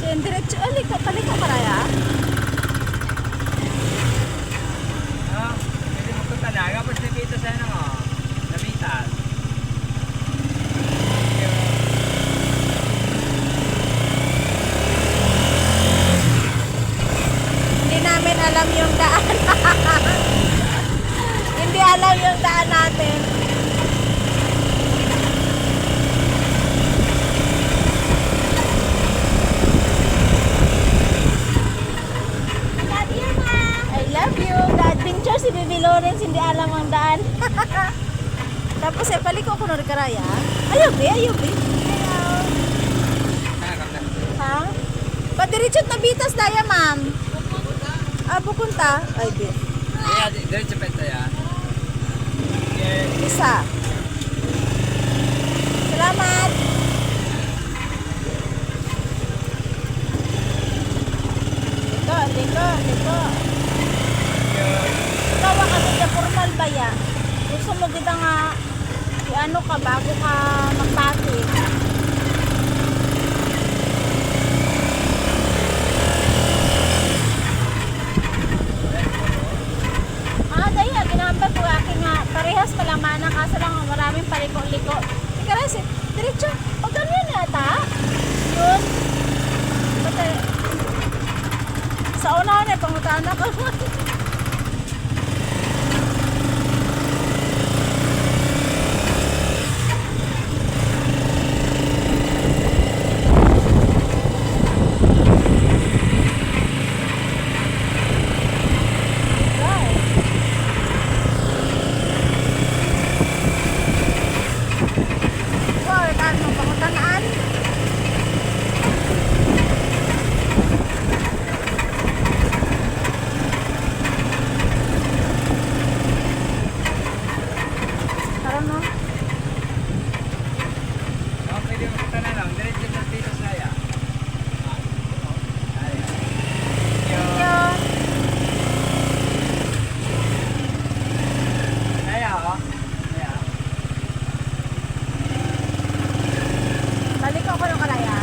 Yan, diretso. Paliko ka raya. Pwede mo kung talaga. Pwede nakita sa ano nga. Nabitan. Hindi namin alam yung daan. Hindi alam yung daan natin. I love you. The adventure si Bibi Lawrence, hindi alam ang daan. Tapos paliko ko na karaya. Ayaw, be. Ha? Padiretso na bitas daya, ma'am. Bukunta. Ay, be. Kaya, diretso pa ito yan. Isa. Salamat. Liko. Tawa ka sa formal ba ya? Gusto mo kita nga ano ka bago ka magpati. Daya, ginambag ko aking nga parehas palamanan kaso lang maraming paliko-liko. Ika rin, diretso. O ganyan yata. Yun. Sa una na, pangutaan ako. Pwede mo kung lang. Diretso pa dito sa ya. Kaya ako. Kaya. Balik ako ng karaya.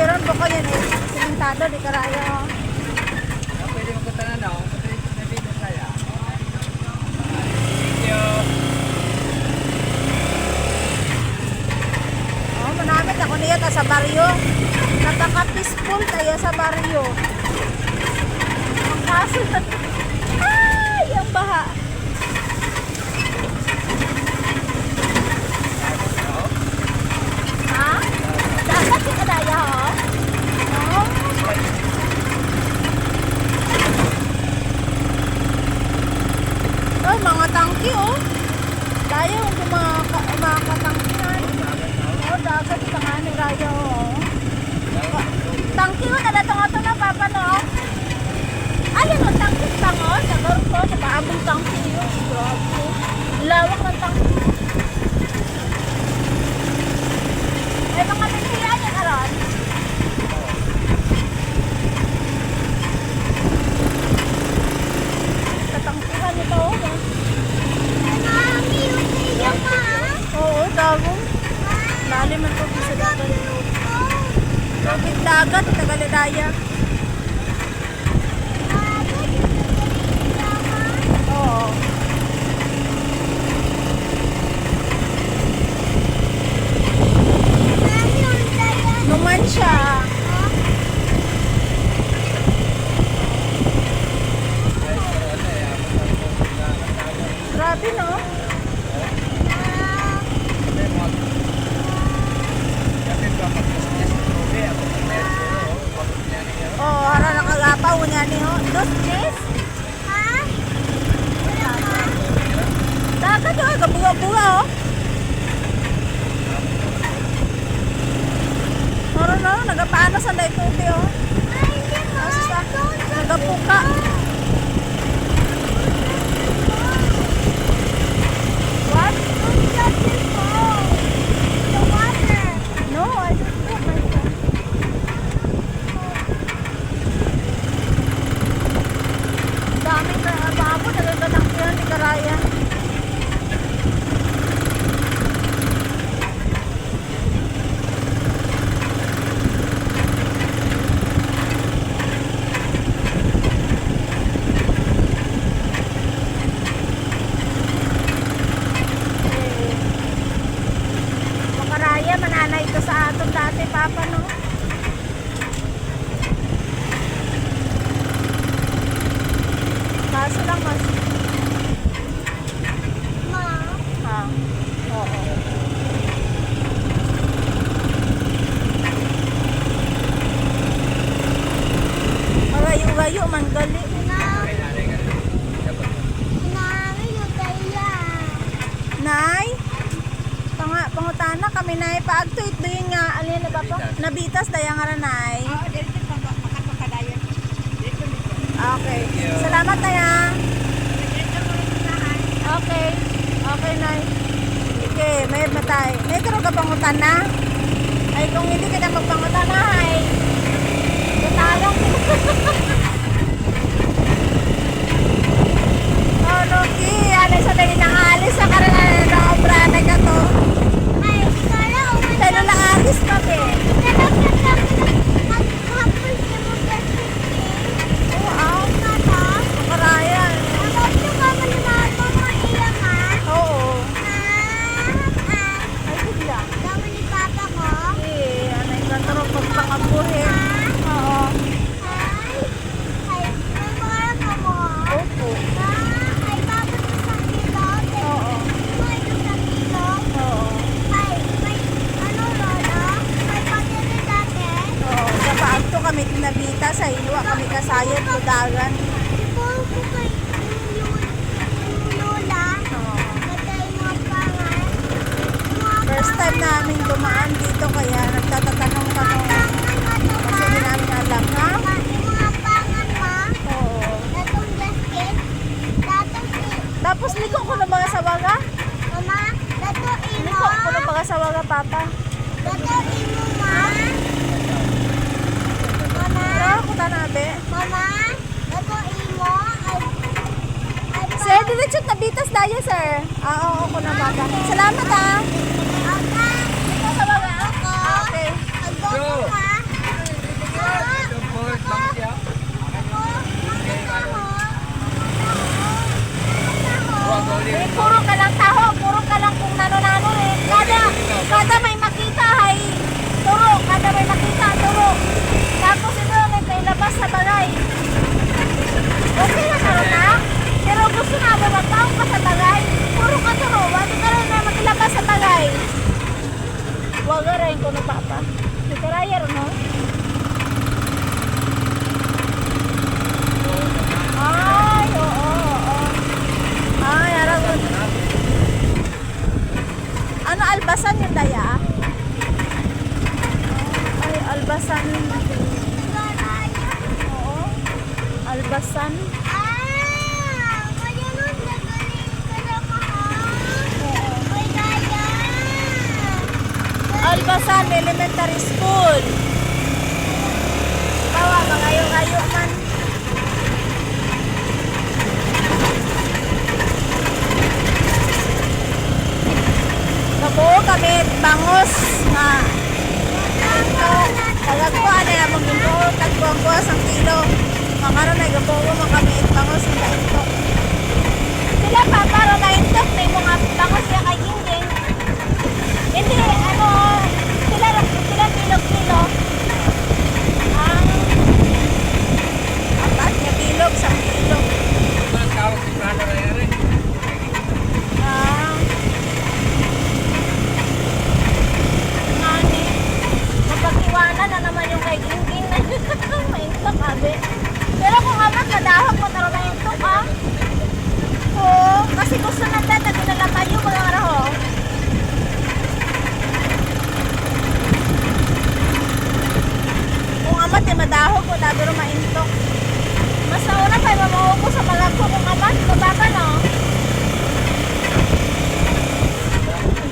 Meron po ko yan simentado, di karaya. Pwede mo kung lang. Diretso na dito sa ya. Thank you. Manamit ako niya sa baryo. Nakaka-peaceful tayo sa baryo. Ang kaso ay, ang baha. Ha? Dagat si kadaya, ho? Oo. Oh, mga tangki, oh. Tayo, mga katangkihan. Oh, dagat sa nga ni Raya, oh. Tangki, oh, nadatong-ato na, Papa, no? Ayun, oh, tangki pa, oh. Sa gorko, sa paabong tangki, oh. Grabe. Lawak ng tangki. May mga bisiyan yan, Aron. Tatangkihan ito, oh. Oo, dagong. Lalim ang tubig sa dagat. Tubig dagat, Tagalidaya. Oo. Numan siya. Grabe, no? Oh, hara nakagapaw niya niyo. Dos, Jess? Ha? Dagat yun, kabuga-buga, oh. Hara na, nagapaano sa dahi tubi, oh. Nagapuka. What? ito dati, Papa, no? Kaso lang, mas... Ma, Ha? Oo. Magayo-gayo, man gali. Kaya nanay ka rin. Dapat. nami yung kaya. Nay? Pangutana kami, Nay. Paagtuit doon nga. Alin na ba po? Nabitas, daya nga rin, Nay. Oo, dito pa makapagkadayon. Dito dito. Okay. Salamat, Nay, ha? Okay. Okay, Nay. Okay, may matay. May taro ka pangutan na? Ay, kung hindi ka na magpangutan na, ay. Tutalong. Oh, Loki. Ano sa dali ng alis sa karananan ng obra na ka to? Ay, kala umalis. Dali ng alis pa, be. Maghapon siya mo kasi. Oo, ah. Kata, Makarayan. agad yung kama ni mama mo ilang ha? Oo. Ah, Ay, bigla. kama ni papa ko. Eh, ano yung gantaro pagpangabuhin? Oo. Ay, may pangarap ka mo. Opo. Ay, tapos isang kilo. Oo. May isang kilo. Oo. Ay, may ano lolo? May pagkiri dati. Oo. Sa paagto kami tinabita sa ilwa kami kasayot ludagan. Ipuro ko kay yung lola. Oo. Katay mga pangan. Mga First time namin dumaan dito kaya nagtatatanong kami kasi hindi namin alam, ha? mga pangan ma. Oo. Datong gasket. Datong si Tapos liko ko na baga sa waga? mama. Datong imo. Liko ko na baga sa waga, Papa? Datong imo ma. Mama. Pero ako tanabe. Mama. Datong imo. Ay, Sir, diretso nabitas daya, sir. Oo, ako na baga. Salamat, ha? Liko sa waga? Okay. Agboto ka. Ito po, bang siya. Huwag ko ulit. Eh, puro ka lang taho, puro ka lang kung nano-nano eh. Kada may makita ay turo, kada may makita turo. Tapos ito ang labas sa bagay. Okay na taro na, pero gusto na mo magtaong ka sa bagay. Puro ka turo, wag ka rin na maglabas sa bagay. Wag ka rin ko no, Papa. Di karaya rin, no? Ay, oo, oo. Ay, araw. Ano, albasan yung daya? Ay, albasan. Oo. Albasan. Albasan Elementary School. Bawa, magayo-gayo man. Kabuo kami bangos nga ito tagagpuan na namang ginoo tagbuang buwas ang kilo makaroon ay gabuo mo kami bangos nga ito sila pa para maintok may mga bangos niya kay Gingging hindi ano sila bilog-bilog ang apat niya bilog sa bilog Ang tawag si Prada kaya rin. ah Ngani, mapag-iwanan na naman yung kay Gingging na maintok, abe. Pero kung amat, madahok mo taro maintok, ah. Oo, kasi gusto na data, ginalaman yung mga araho. Kung amat, madahok mo, pero maintok. Mas nauna pa, mamahok ko sa malagko kung amat, mababa, no?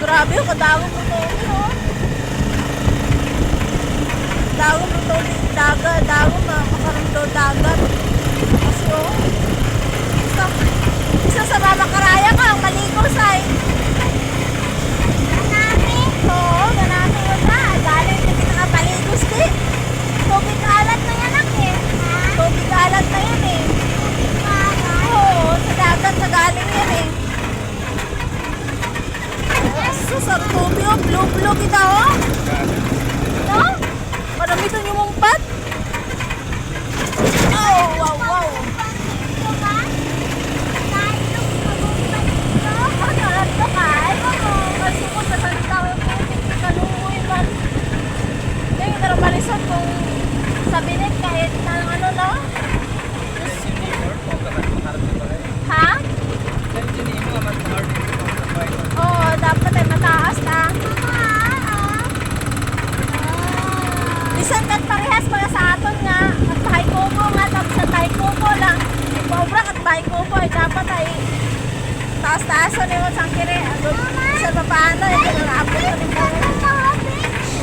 Grabe, kadawag mo to, no? Dawag mo to, dagat, dawag makaroon to, dagat. Kasi, oh, isa sa makaraya ka, ang maligo, say. Oo, ganami yun na. Galing na pinakapaligos, di. Tubig alat na yan, eh. Tubig alat na yan, eh. Oo, sa dagat, sa galing yan, eh. Sus, ang tubig, oh, blue-blue kita, oh. taas-taas ni mo sang kire. Sa papaano ito na abot na rin ka.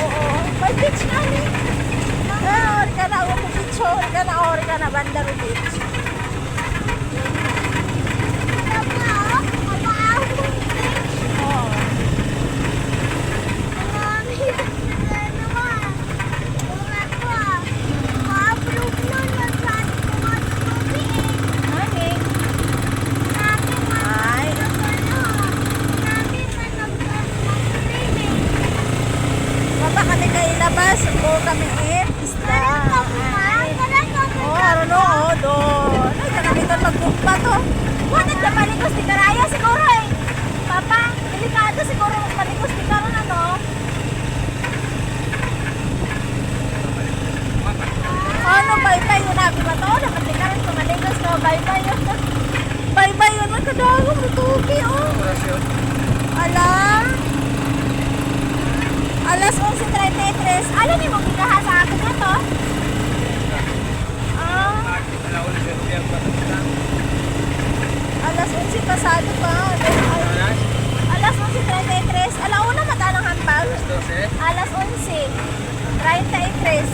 Oo. May beach na ni. Ori ka na umo beach. Ori ka na Bandaro Beach. Oo. Nani? Ay. Baba kami kay labas. O kami isda. Ay. Ano doon. Ay, kanamitan magkumpa to. Wanag na paligos di karaya siguro eh. Papa, delikado siguro magpaligos di karon ano. Ano, bye-bye yun nabi ba to? Dapat di karon kumaligos ka, bye-bye yun. Bye-bye yun, magkadago, matubi oh. Oras yun. Ala. Alas 11:33. Alam niyo, magbigaha sa akin na to. Ah. Alaon na siya pa na. Alas 11 pasado pa. Alas Alas 11:33. Alauna mata ng hampag. 12. Alas 11:33.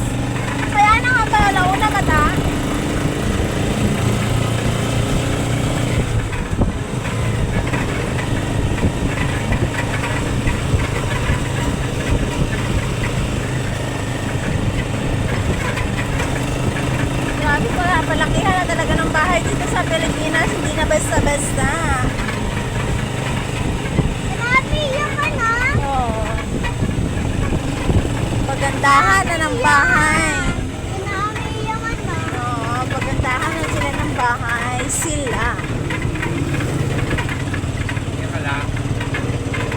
Kaya nang hampag alauna mata. Grabe pala, palakihan na talaga ng bahay dito sa Pilipinas. Hindi na basta-basta. Oo. Pagandahan na ng bahay. Oo, pagandahan na sila ng bahay. Sila. Yan ka lang.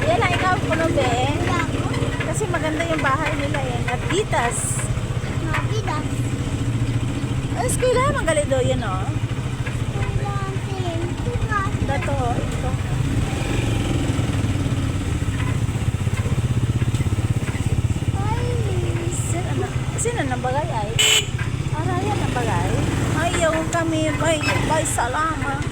Yan lang, ikaw puno be. Kasi maganda yung bahay nila yan. At ditas. Ay, eskwela, magalit daw yan o. Dato, ito. Sino nang bagay ay? Arayan ang bagay. Ayaw kami, bay salamat.